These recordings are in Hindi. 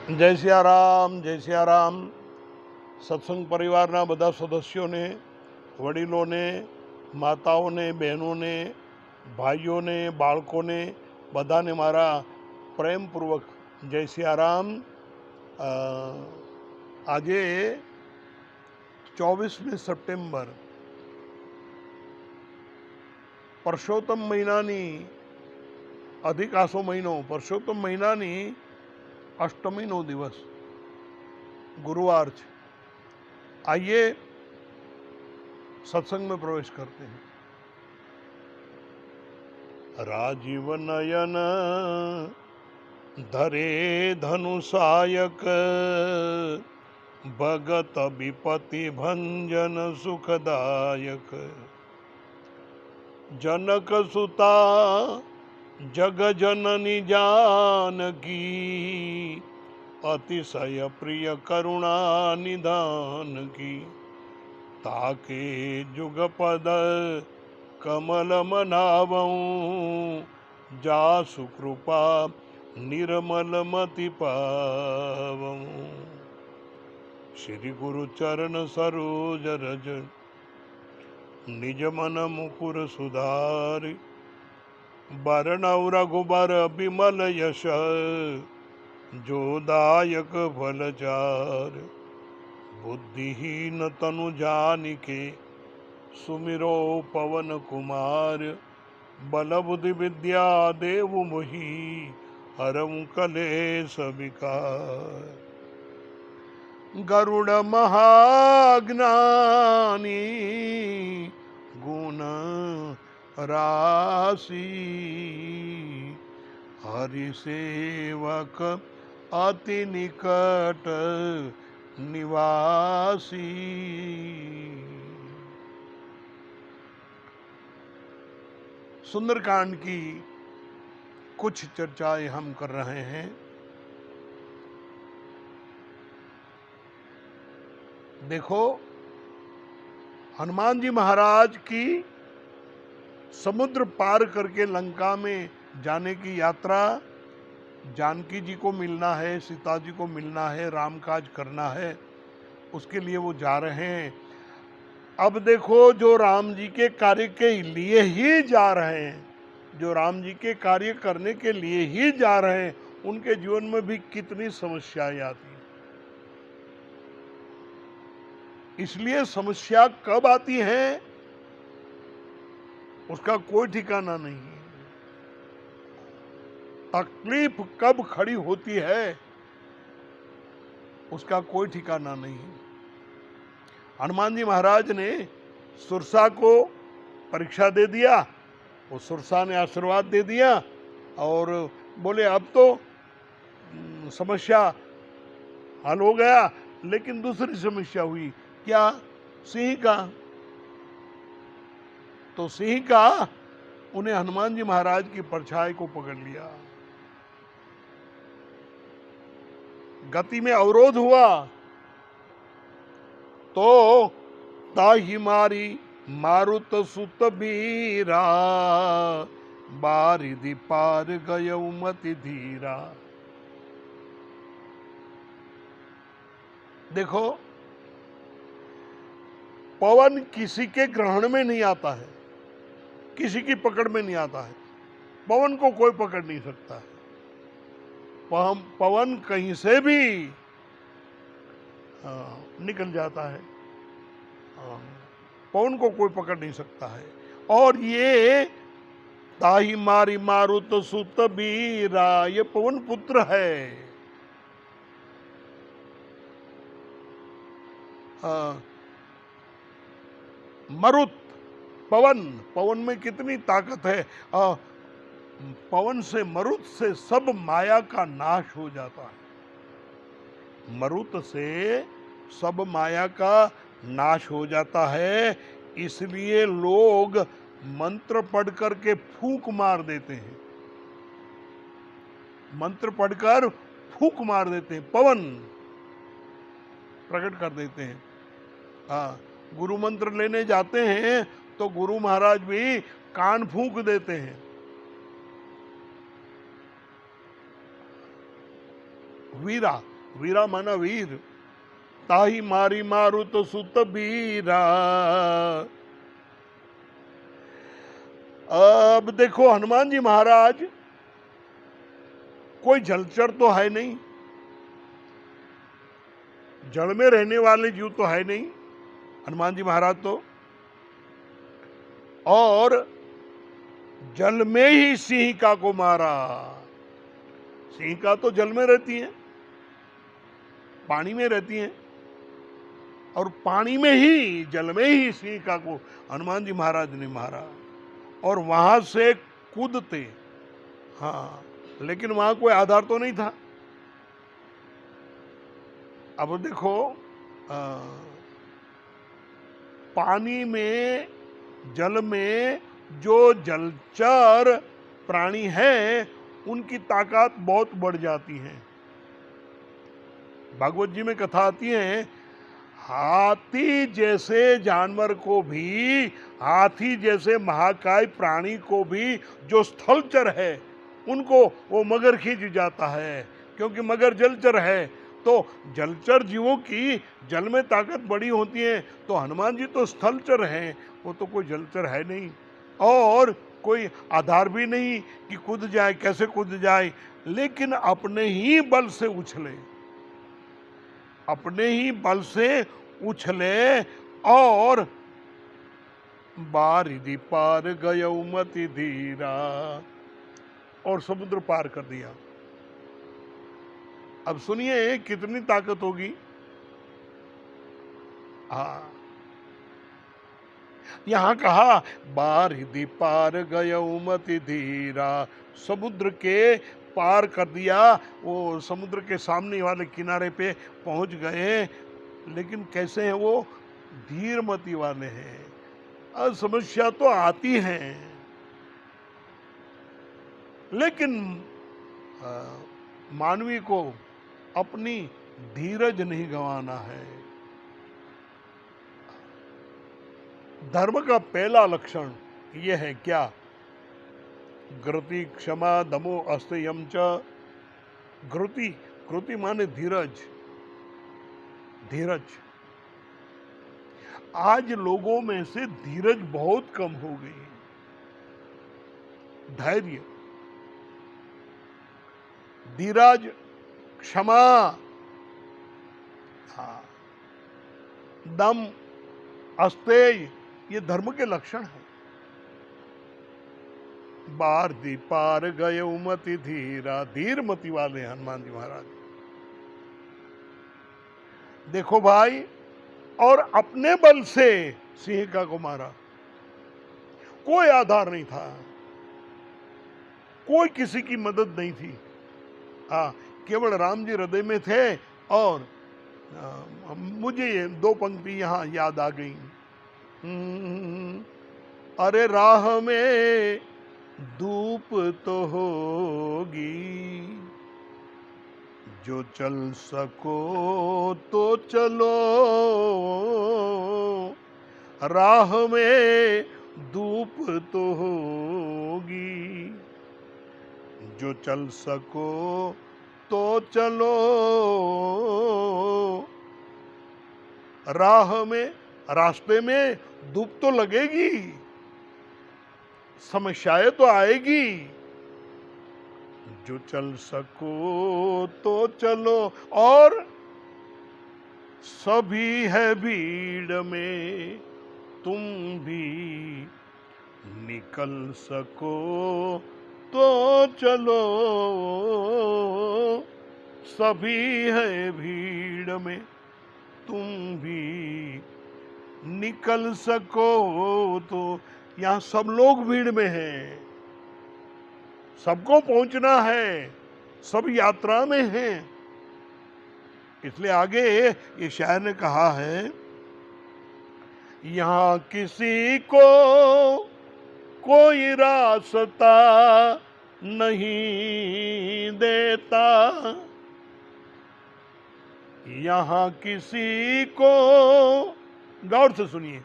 જય સિયારામ, જય સિયારામ. સત્સંગ પરિવારના બધા સદસ્યોને, વડીલોને, માતાઓને, બહેનોને, ભાઈઓને, બાળકોને બધાને મારા પ્રેમપૂર્વક જય સિયારામ. આજે 24મી સપ્ટેમ્બર પરસોત્તમ મહિનાની अधिक आसो महीनो परसोत्तम महीनानी अष्टमीनो दिवस गुरुवार है। आइए सत्संग में प्रवेश करते हैं। राजीव नयन धरे धनुषायक भगत विपति भंजन सुखदायक जनक सुता जग जननी जानकी अतिशय प्रिय करुणा निधान की ताके जुगपद कमल मनावं जासु कृपा निर्मल मति पावं श्री गुरु चरण सरोज रज निज मन मुकुर सुधारि बरनौ रघुबर बिमल यश जो दायक फलचार बुद्धिहीन तनु जानिके सुमिरो पवन कुमार बल बुद्धि विद्या देव मोहि हरं कलेश विकार गरुड़ महाज्ञानी गुण राशि हरि सेवक अति निकट निवासी। सुंदरकांड की कुछ चर्चाएं हम कर रहे हैं। देखो, हनुमान जी महाराज की समुद्र पार करके लंका में जाने की यात्रा, जानकी जी को मिलना है, सीता जी को मिलना है, राम काज करना है, उसके लिए वो जा रहे हैं। अब देखो, जो राम जी के कार्य के लिए ही जा रहे हैं, जो राम जी के कार्य करने के लिए ही जा रहे हैं, उनके जीवन में भी कितनी समस्याएं आती हैं। इसलिए समस्या कब आती है उसका कोई ठिकाना नहीं है। तकलीफ कब खड़ी होती है उसका कोई ठिकाना नहीं है। हनुमान जी महाराज ने सुरसा को परीक्षा दे दिया, वो सुरसा ने आशीर्वाद दे दिया और बोले अब तो समस्या हल हो गया। लेकिन दूसरी समस्या हुई, क्या? सिंह का। तो सिंह का उन्हें हनुमान जी महाराज की परछाई को पकड़ लिया, गति में अवरोध हुआ। तो ताहि मारी मारुत सुत बीरा बारिधि पार गयौ मति धीरा। देखो, पवन किसी के ग्रहण में नहीं आता है, किसी की पकड़ में नहीं आता है। पवन को कोई पकड़ नहीं सकता है। पवन कहीं से भी निकल जाता है, पवन को कोई पकड़ नहीं सकता है। और ये ताहि मारी मारुत सुत बीरा, ये पवन पुत्र है। मरुत पवन, पवन में कितनी ताकत है। पवन से, मरुत से सब माया का नाश हो जाता है। मरुत से सब माया का नाश हो जाता है। इसलिए लोग मंत्र पढ़ करके फूंक मार देते हैं, मंत्र पढ़कर फूंक मार देते हैं, पवन प्रकट कर देते हैं। गुरु मंत्र लेने जाते हैं तो गुरु महाराज भी कान फूंक देते हैं। वीरा, वीरा माना वीर, ताही मारी मारुत सुत बीरा। अब देखो हनुमान जी महाराज कोई जलचर तो है नहीं, जल में रहने वाले जीव तो है नहीं हनुमान जी महाराज तो, और जल में ही सिंहिका को मारा। सिंहिका तो जल में रहती है, पानी में रहती है, और पानी में ही, जल में ही सिंहिका को हनुमान जी महाराज ने मारा, और वहां से कूदते। हाँ, लेकिन वहां कोई आधार तो नहीं था। अब देखो पानी में, जल में जो जलचर प्राणी है उनकी ताकत बहुत बढ़ जाती है। भागवत जी में कथा आती है, हाथी जैसे जानवर को भी, हाथी जैसे महाकाय प्राणी को भी जो स्थलचर है उनको वो मगर खींच जाता है, क्योंकि मगर जलचर है। तो जलचर जीवों की जल में ताकत बड़ी होती है, तो हनुमान जी तो स्थलचर हैं, वो तो कोई जलचर है नहीं, और कोई आधार भी नहीं कि कूद जाए, कैसे कूद जाए, लेकिन अपने ही बल से उछले, अपने ही बल से उछले, और बारिधि पार गयो मति धीरा, और समुद्र पार कर दिया। अब सुनिए कितनी ताकत होगी। हाँ, यहां कहा बारिधि पार गयो मति धीरा, समुद्र के पार कर दिया, वो समुद्र के सामने वाले किनारे पे पहुंच गए। लेकिन कैसे हैं वो? धीरमती वाले हैं। अब समस्या तो आती है, लेकिन मानवी को अपनी धीरज नहीं गंवाना है। धर्म का पहला लक्षण यह है क्या? घृति क्षमा दमो अस्तेयम च। घृति, घृति माने धीरज, धीरज। आज लोगों में से धीरज बहुत कम हो गई है। धैर्य, धीरज, क्षमा, हाँ, दम, अस्तेय, ये धर्म के लक्षण हैं। बारिधि पार गयो मति धीरा, धीरमति वाले हनुमान जी महाराज। देखो भाई, और अपने बल से सिंहिका को मारा, कोई आधार नहीं था, कोई किसी की मदद नहीं थी। केवल राम जी हृदय में थे, और मुझे ये दो पंक्ति यहां याद आ गई। अरे राह में धूप तो होगी, जो चल सको तो चलो, राह में धूप तो होगी, जो चल सको तो चलो। राह में, रास्ते में धूप तो लगेगी, समस्याएं तो आएगी, जो चल सको तो चलो। और सभी है भीड़ में, तुम भी निकल सको तो चलो, सभी है भीड़ में, तुम भी निकल सको तो। यहां सब लोग भीड़ में हैं, सबको पहुंचना है, सब यात्रा में हैं। इसलिए आगे ये शायर ने कहा है, यहां किसी को कोई रास्ता नहीं देता, यहां किसी को, गौर से सुनिए,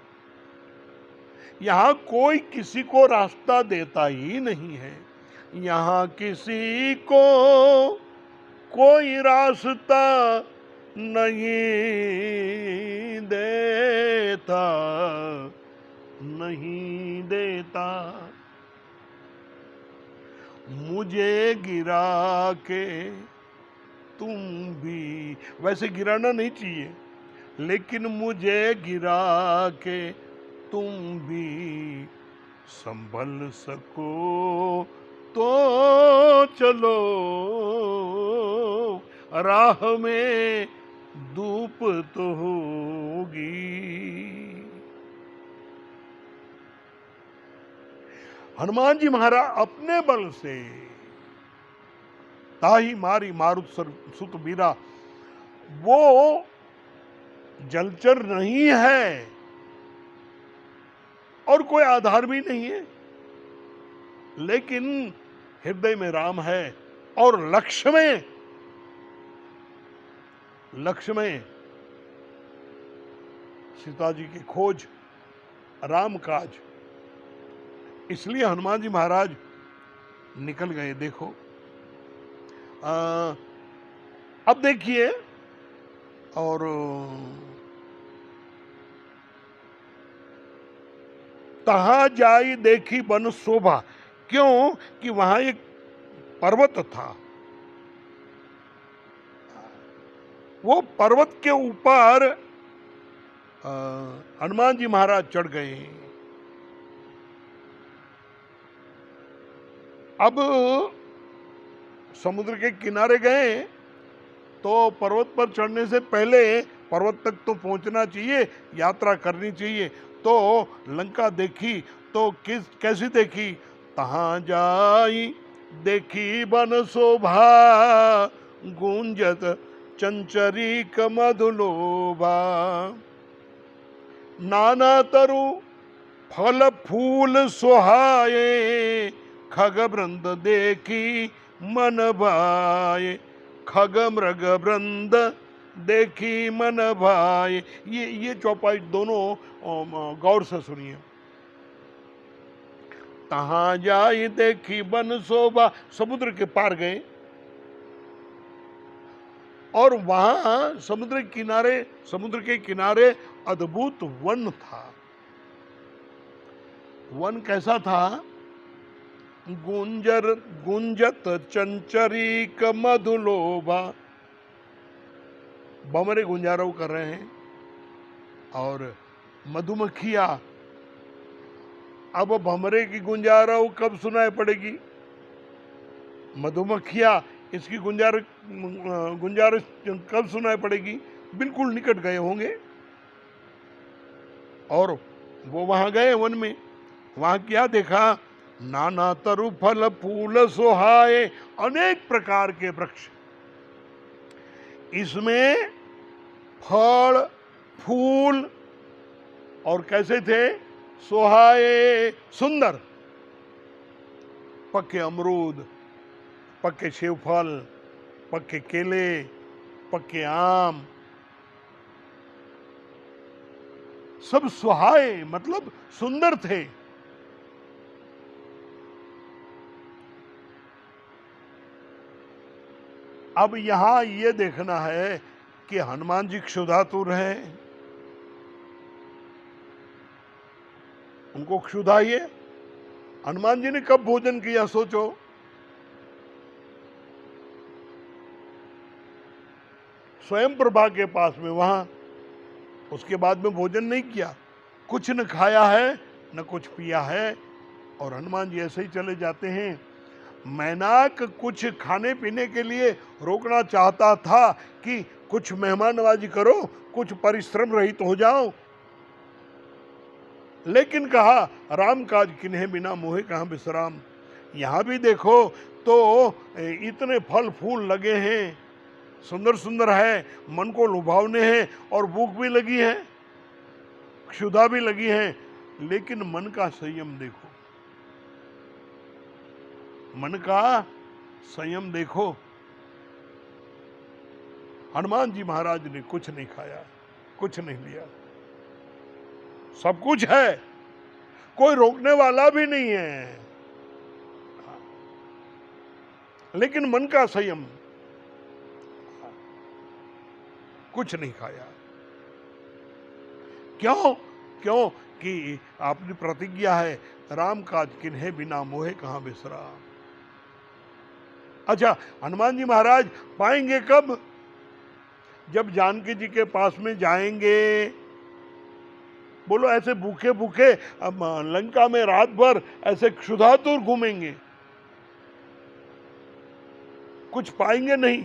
यहां कोई किसी को रास्ता देता ही नहीं है। यहां किसी को कोई रास्ता नहीं देता, नहीं देता। मुझे गिरा के तुम भी, वैसे गिराना नहीं चाहिए, लेकिन मुझे गिरा के तुम भी संभल सको तो चलो, राह में धूप तो होगी। हनुमान जी महाराज अपने बल से, ताही मारी मारुत सुत बीरा, वो जलचर नहीं है और कोई आधार भी नहीं है, लेकिन हृदय में राम है और लक्ष्य में सीता जी की खोज, राम काज। इसलिए हनुमान जी महाराज निकल गए। देखो अब देखिए, और तहां जाई देखी बन शोभा, क्यों कि वहां एक पर्वत था, वो पर्वत के ऊपर हनुमान जी महाराज चढ़ गए। अब समुद्र के किनारे गए तो पर्वत पर चढ़ने से पहले पर्वत तक तो पहुंचना चाहिए, यात्रा करनी चाहिए। तो लंका देखी तो कैसी देखी? तहां जाई देखी बन शोभा, गूंजत चंचरीक मधुलोभा। नाना तरु फल फूल सुहाए, खग वृंद देखी मन भाए, खग मृग वृंद देखी मन भाए। ये चौपाई दोनों गौर से सुनिए। तहां जाई देखी बन शोभा, समुद्र के पार गए और वहां समुद्र के किनारे अद्भुत वन था। वन कैसा था? गुंजत चंचरीक मधुलोभा, भंवरे गुंजारव कर रहे हैं और मधुमक्खियां। अब भंवरे की गुंजारव कब सुनाई पड़ेगी? मधुमक्खियां इसकी गुंजारिश कब सुनाई पड़ेगी? बिल्कुल निकट गए होंगे। और वो वहां गए वन में, वहां क्या देखा? नाना तरु फल फूल सुहाए, अनेक प्रकार के वृक्ष। इसमें फल फूल और कैसे थे? सुहाए, सुंदर। पक्के अमरूद, पक्के सेवफल, पक्के केले, पक्के आम, सब सुहाए मतलब सुंदर थे। अब यहां ये देखना है कि हनुमान जी क्षुधातुर हैं, उनको क्षुधा ही है। हनुमान जी ने कब भोजन किया सोचो? स्वयं प्रभा के पास में, वहां। उसके बाद में भोजन नहीं किया, कुछ न खाया है न कुछ पिया है, और हनुमान जी ऐसे ही चले जाते हैं। मैनाक कुछ खाने पीने के लिए रोकना चाहता था कि कुछ मेहमान नवाजी करो, कुछ परिश्रम रहित हो जाओ, लेकिन कहा राम काज किन्हें बिना मोहे कहाँ विश्राम। यहाँ भी देखो तो इतने फल फूल लगे हैं, सुंदर सुंदर है, मन को लुभावने हैं, और भूख भी लगी है, क्षुधा भी लगी है, लेकिन मन का संयम देखो, मन का संयम देखो। हनुमान जी महाराज ने कुछ नहीं खाया, कुछ नहीं लिया, सब कुछ है, कोई रोकने वाला भी नहीं है, लेकिन मन का संयम। कुछ नहीं खाया। क्यों? क्यों कि आपकी प्रतिज्ञा है, राम काज किन्हे बिना मोहे कहां बिसरा। अच्छा, हनुमान जी महाराज पाएंगे कब? जब जानकी जी के पास में जाएंगे। बोलो ऐसे भूखे भूखे लंका में रात भर ऐसे क्षुधातुर घूमेंगे, कुछ पाएंगे नहीं।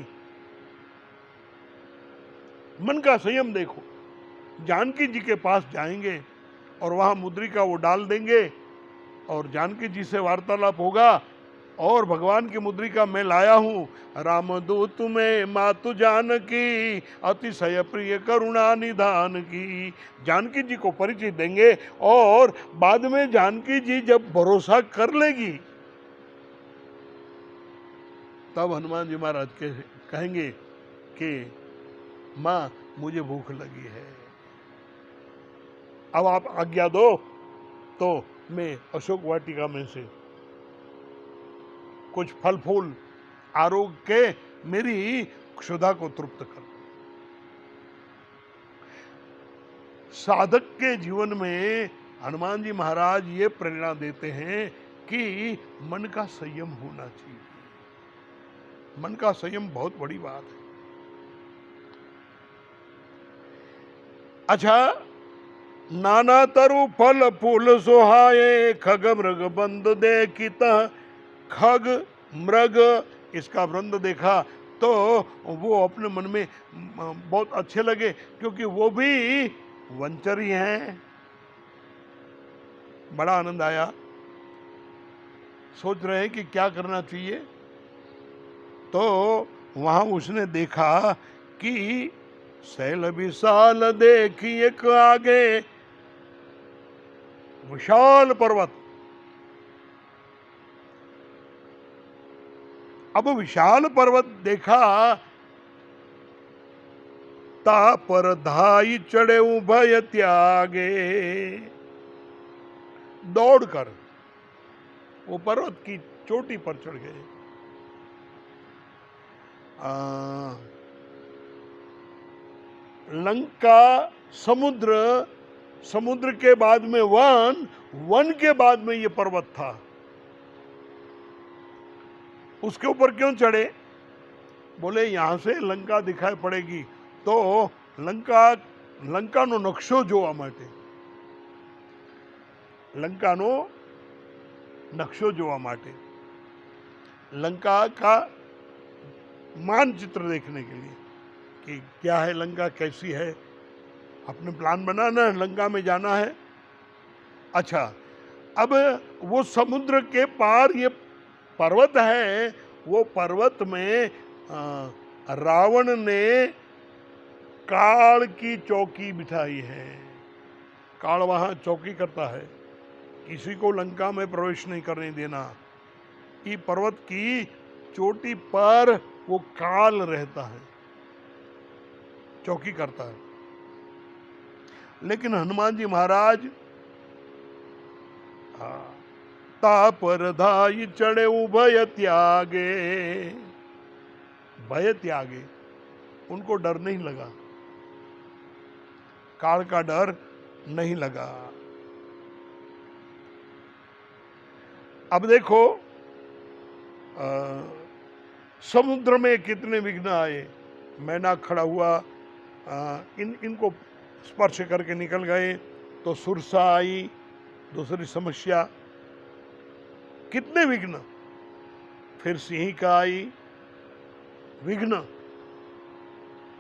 मन का संयम देखो, जानकी जी के पास जाएंगे और वहां मुद्रिका वो डाल देंगे और जानकी जी से वार्तालाप होगा और भगवान की मुद्रिका मैं लाया हूं, रामदूत में मातु जानकी अतिशय प्रिय करुणा निधान की। जानकी जी को परिचय देंगे और बाद में जानकी जी जब भरोसा कर लेगी तब हनुमान जी महाराज कहेंगे कि मां मुझे भूख लगी है, अब आप आज्ञा दो तो मैं अशोक वाटिका में से कुछ फल फूल आरोग्य के मेरी क्षुधा को तृप्त कर। साधक के जीवन में हनुमान जी महाराज ये प्रेरणा देते हैं कि मन का संयम होना चाहिए। मन का संयम बहुत बड़ी बात है। अच्छा, नाना तरु फल फूल सोहाए खग मृग बंद देखित। खग मृग इसका वृंद देखा तो वो अपने मन में बहुत अच्छे लगे, क्योंकि वो भी वंचर ही हैं। बड़ा आनंद आया, सोच रहे हैं कि क्या करना चाहिए। तो वहां उसने देखा कि शैल विशाल देखी एक आगे विशाल पर्वत। अब विशाल पर्वत देखा ता पर धाई चढ़े उभय त्यागे। दौड़कर वो पर्वत की चोटी पर चढ़ गए। लंका समुद्र, समुद्र के बाद में वन, वन के बाद में ये पर्वत था। उसके ऊपर क्यों चढ़े? बोले यहां से लंका दिखाई पड़ेगी तो लंका नो नक्शो जोवा माटे, लंका नो नक्शो जोवा माटे, लंका का मानचित्र देखने के लिए कि क्या है लंका, कैसी है। अपने प्लान बनाना है, लंका में जाना है। अच्छा, अब वो समुद्र के पार ये पर्वत है, वो पर्वत में रावण ने काल की चौकी बिठाई है। काल वहां चौकी करता है, किसी को लंका में प्रवेश नहीं करने देना। ये पर्वत की चोटी पर वो काल रहता है, चौकी करता है। लेकिन हनुमान जी महाराज तापर धाई चढ़े उभय त्यागे। भय त्यागे, उनको डर नहीं लगा, काल का डर नहीं लगा। अब देखो समुद्र में कितने विघ्न आए। मैना खड़ा हुआ, इनको स्पर्श करके निकल गए तो सुरसा आई, दूसरी समस्या, कितने विघ्न। फिर सिंहिका आई, विघ्न।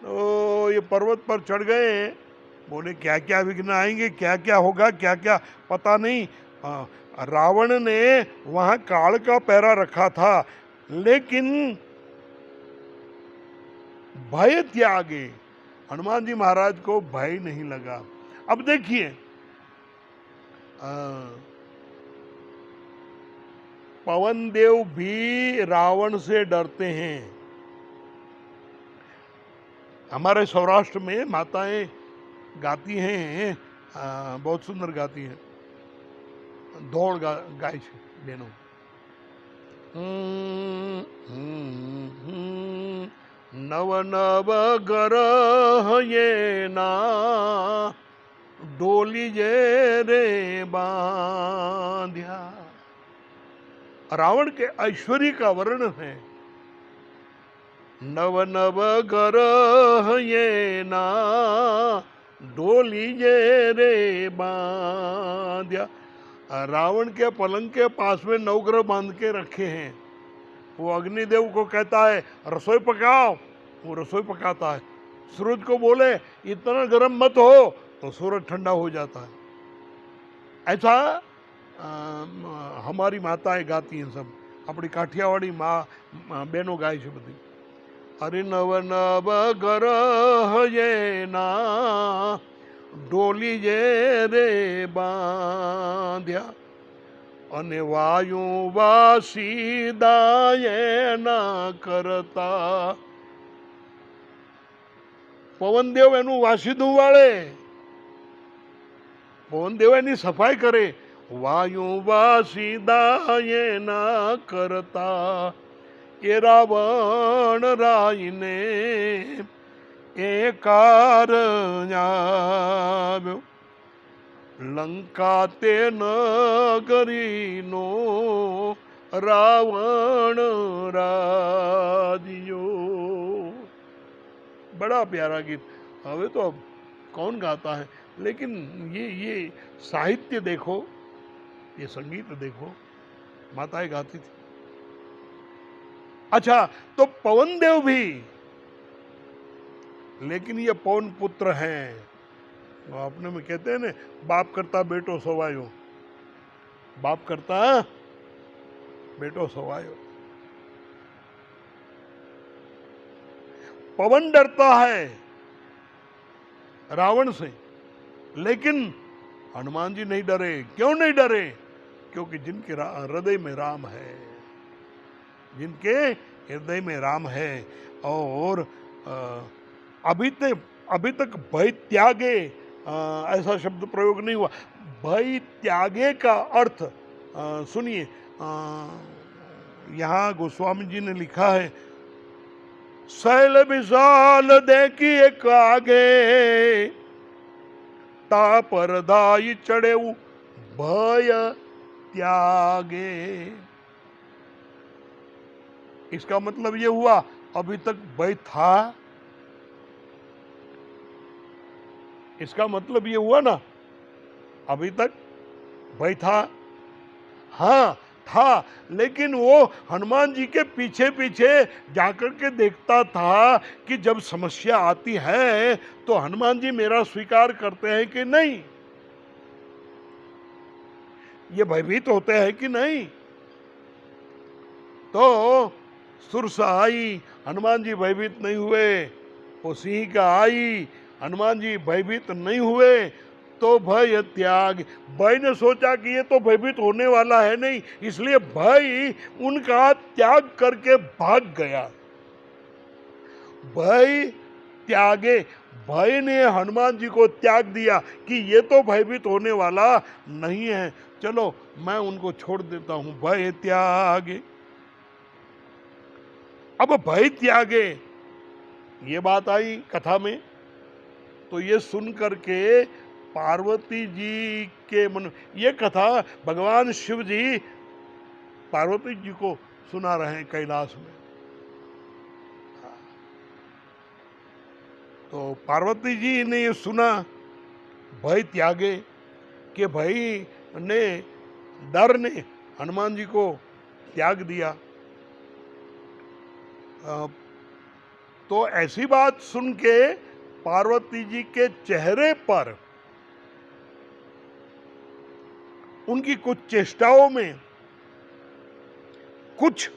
तो ये पर्वत पर चढ़ गए, बोले क्या क्या विघ्न आएंगे, क्या क्या होगा, क्या क्या पता नहीं। रावण ने वहां काल का पहरा रखा था, लेकिन भय त्यागे, हनुमान जी महाराज को भय नहीं लगा। अब देखिए पवन देव भी रावण से डरते हैं। हमारे सौराष्ट्र में माताएं गाती हैं, बहुत सुंदर गाती हैं, दौड़ गाय बेनो। नव नव ग्रह ये ना डोली जे रे बांध्या। रावण के ऐश्वर्य का वर्णन है। नव नव ग्रह ये ना डोली जे रे बांध्या। रावण के पलंग के पास में नवग्रह बांध के रखे हैं। वो अग्निदेव को कहता है रसोई पकाओ, वो रसोई पकाता है। सूरज को बोले इतना गर्म मत हो, तो सूरज ठंडा हो जाता है। ऐसा हमारी माताएं गाती हैं सब, अपनी काठियावाड़ी माँ बहनों गाय છે બધી। अरे नव नव ग्रह ये ना डोली जे रे बांध्या। અને વાયુ વાસીદાએ ના કરતા। પવનદેવ એનું વાસીદું વાળે, પવનદેવ એની સફાઈ કરે। વાયુ વાસીદાએ ના કરતા એ રાવણ રાયને એ કારણ આવ્યો। लंका ते नगरी नो रावण राजियो। बड़ा प्यारा गीत। हमें तो अब कौन गाता है, लेकिन ये साहित्य देखो, ये संगीत देखो, माताएं गाती थी। अच्छा, तो पवन देव भी, लेकिन ये पवन पुत्र हैं। अपने में कहते हैं ना, बाप करता बेटो सवायो, बाप करता बेटो सवायो। पवन डरता है रावण से, लेकिन हनुमान जी नहीं डरे। क्यों नहीं डरे? क्योंकि जिनके हृदय में राम है, जिनके हृदय में राम है। और अभी तक भय त्यागे, ऐसा शब्द प्रयोग नहीं हुआ। भय त्यागे का अर्थ सुनिए, यहाँ गोस्वामी जी ने लिखा है, शैल विशाल देखिए कागे तापर दाई चढ़े भय त्यागे। इसका मतलब ये हुआ अभी तक भय था। इसका मतलब ये हुआ ना, अभी तक भय था। हाँ था, लेकिन वो हनुमान जी के पीछे पीछे जाकर के देखता था कि जब समस्या आती है तो हनुमान जी मेरा स्वीकार करते हैं कि नहीं, ये भयभीत होते हैं कि नहीं। तो सुरसा आई, हनुमान जी भयभीत नहीं हुए। वो सिंह का आई, हनुमान जी भयभीत नहीं हुए। तो भय त्याग, भय ने सोचा कि ये तो भयभीत होने वाला है नहीं, इसलिए भय उनका त्याग करके भाग गया। भय त्यागे, भय ने हनुमान जी को त्याग दिया कि ये तो भयभीत होने वाला नहीं है, चलो मैं उनको छोड़ देता हूं। भय त्यागे, अब भय त्यागे ये बात आई कथा में। तो ये सुन करके पार्वती जी के मन, ये कथा भगवान शिव जी पार्वती जी को सुना रहे हैं कैलाश में। तो पार्वती जी ने ये सुना, भय त्यागे, कि भय ने, डर ने हनुमान जी को त्याग दिया। तो ऐसी बात सुन के पार्वती जी के चेहरे पर, उनकी कुछ चेष्टाओं में कुछ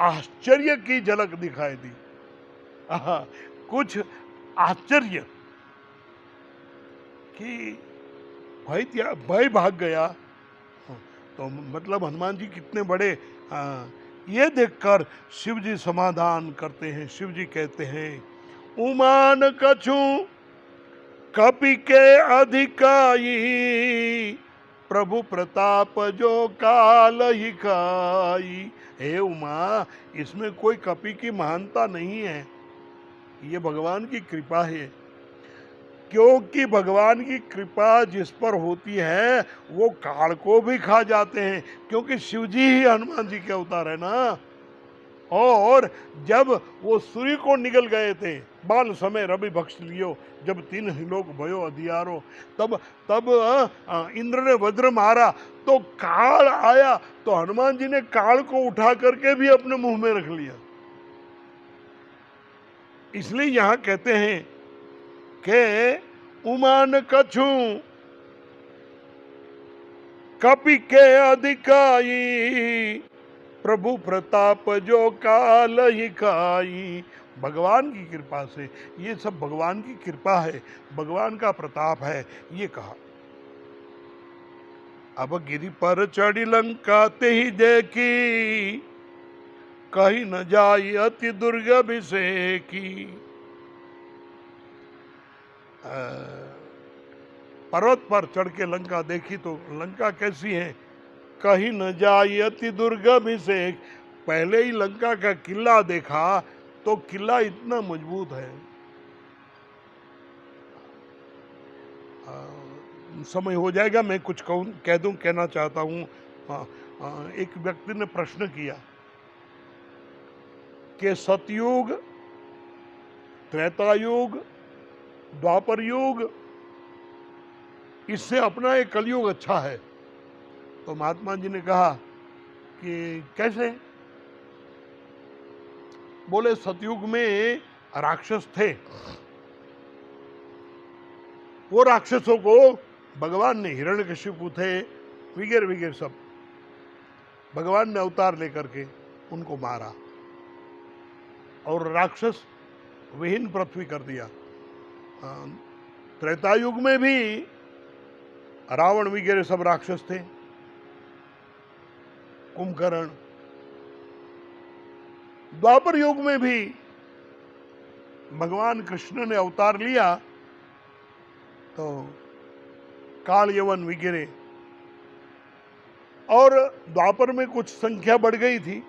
आश्चर्य की झलक दिखाई दी। कुछ आश्चर्य कि भय भाग गया। तो मतलब हनुमान जी कितने बड़े, ये देखकर शिव जी समाधान करते हैं। शिव जी कहते हैं, उमान कछु कपि के अधिकाई प्रभु प्रताप जो काल ही खाई। हे उमा, इसमें कोई कपि की महानता नहीं है, ये भगवान की कृपा है। क्योंकि भगवान की कृपा जिस पर होती है वो काल को भी खा जाते हैं, क्योंकि शिव जी ही हनुमान जी के अवतार है ना। और जब वो सूर्य को निगल गए थे, बाल समय रवि बख्श लियो, जब तीन लोग भयो अधियारो, तब तब इंद्र ने वज्र मारा तो काल आया, तो हनुमान जी ने काल को उठा करके भी अपने मुंह में रख लिया। इसलिए यहां कहते हैं कि उमान कछु कपि के अधिकाई, प्रभु प्रताप जो काल ही खाई। भगवान की कृपा से, ये सब भगवान की कृपा है, भगवान का प्रताप है, ये कहा। अब गिरि पर चढ़ी लंका ते ही देखी, कहीं न जाई अति दुर्गभिषेकी। पर्वत पर चढ़ के लंका देखी तो लंका कैसी है, कहीं न जाई अति दुर्गभिषेक। पहले ही लंका का किला देखा तो किला इतना मजबूत है। समय हो जाएगा, मैं कुछ कहना चाहता हूँ। एक व्यक्ति ने प्रश्न किया कि सतयुग, त्रेतायुग, द्वापर युग, इससे अपना एक कलयुग अच्छा है। तो महात्मा जी ने कहा कि कैसे? बोले सतयुग में राक्षस थे, वो राक्षसों को भगवान ने, हिरण्यकशिपु थे वगैरह वगैरह सब, भगवान ने अवतार लेकर के उनको मारा और राक्षस विहीन पृथ्वी कर दिया। त्रेतायुग में भी रावण वगैरह सब राक्षस थे, कुंभकर्ण। द्वापर युग में भी भगवान कृष्ण ने अवतार लिया तो काल यवन वगैरह, और द्वापर में कुछ संख्या बढ़ गई थी,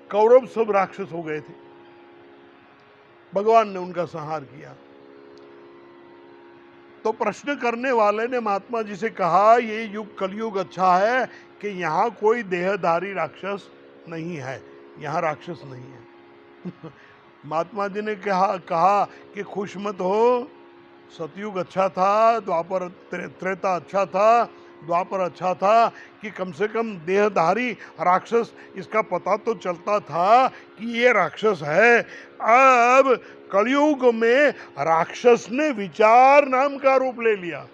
कौरव सब राक्षस हो गए थे, भगवान ने उनका संहार किया। तो प्रश्न करने वाले ने महात्मा जी से कहा, ये युग कलयुग अच्छा है कि यहाँ कोई देहधारी राक्षस नहीं है, यहाँ राक्षस नहीं है। महात्मा जी ने कहा कि खुश मत हो, सतयुग अच्छा था, द्वापर त्रेता अच्छा था, द्वापर अच्छा था कि कम से कम देहधारी राक्षस इसका पता तो चलता था कि ये राक्षस है। अब कलयुग में राक्षस ने विचार नाम का रूप ले लिया,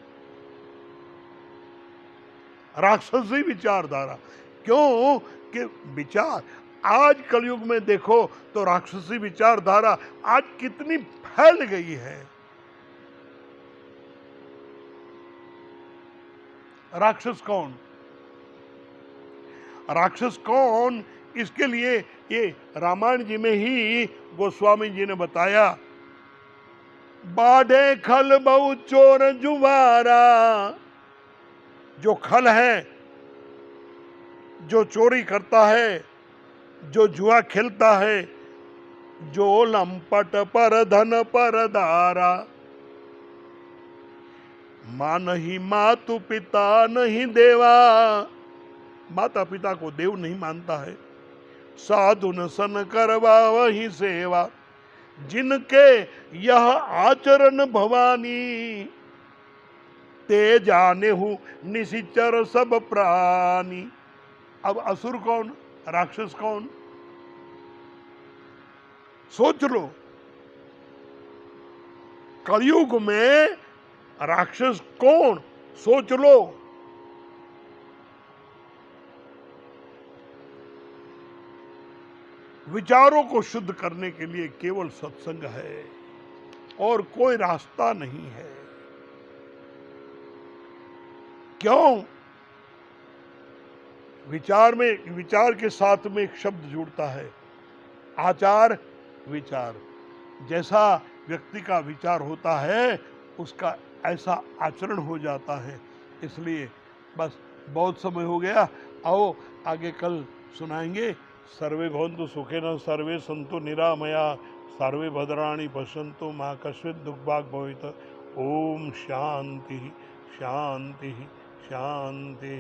राक्षसी विचारधारा। क्यों कि विचार आज कलयुग में देखो तो राक्षसी विचारधारा आज कितनी फैल गई है। राक्षस कौन, राक्षस कौन, इसके लिए ये रामायण जी में ही गोस्वामी जी ने बताया, बाढ़े खल बहु चोर जुवारा। जो खल है, जो चोरी करता है, जो जुआ खेलता है, जो लंपट पर धन पर दारा। मां नहीं मातु पिता नहीं देवा, माता पिता को देव नहीं मानता है। साधु न सन करवा वही सेवा, जिनके यह आचरण भवानी। ते जाने हूं निशिचर सब प्राणी। अब असुर कौन, राक्षस कौन, सोच लो। कलयुग में राक्षस कौन, सोच लो। विचारों को शुद्ध करने के लिए केवल सत्संग है और कोई रास्ता नहीं है। क्यों? विचार के साथ में एक शब्द जुड़ता है, आचार विचार। जैसा व्यक्ति का विचार होता है उसका ऐसा आचरण हो जाता है। इसलिए बस बहुत समय हो गया, आओ आगे कल सुनाएंगे। सर्वे भवन्तु सुखिनः, सर्वे सन्तु निरामया, सर्वे भद्राणि पश्यन्तु मा कश्चित् दुःखभाग् भवेत्। ओम शांति शांति शांति।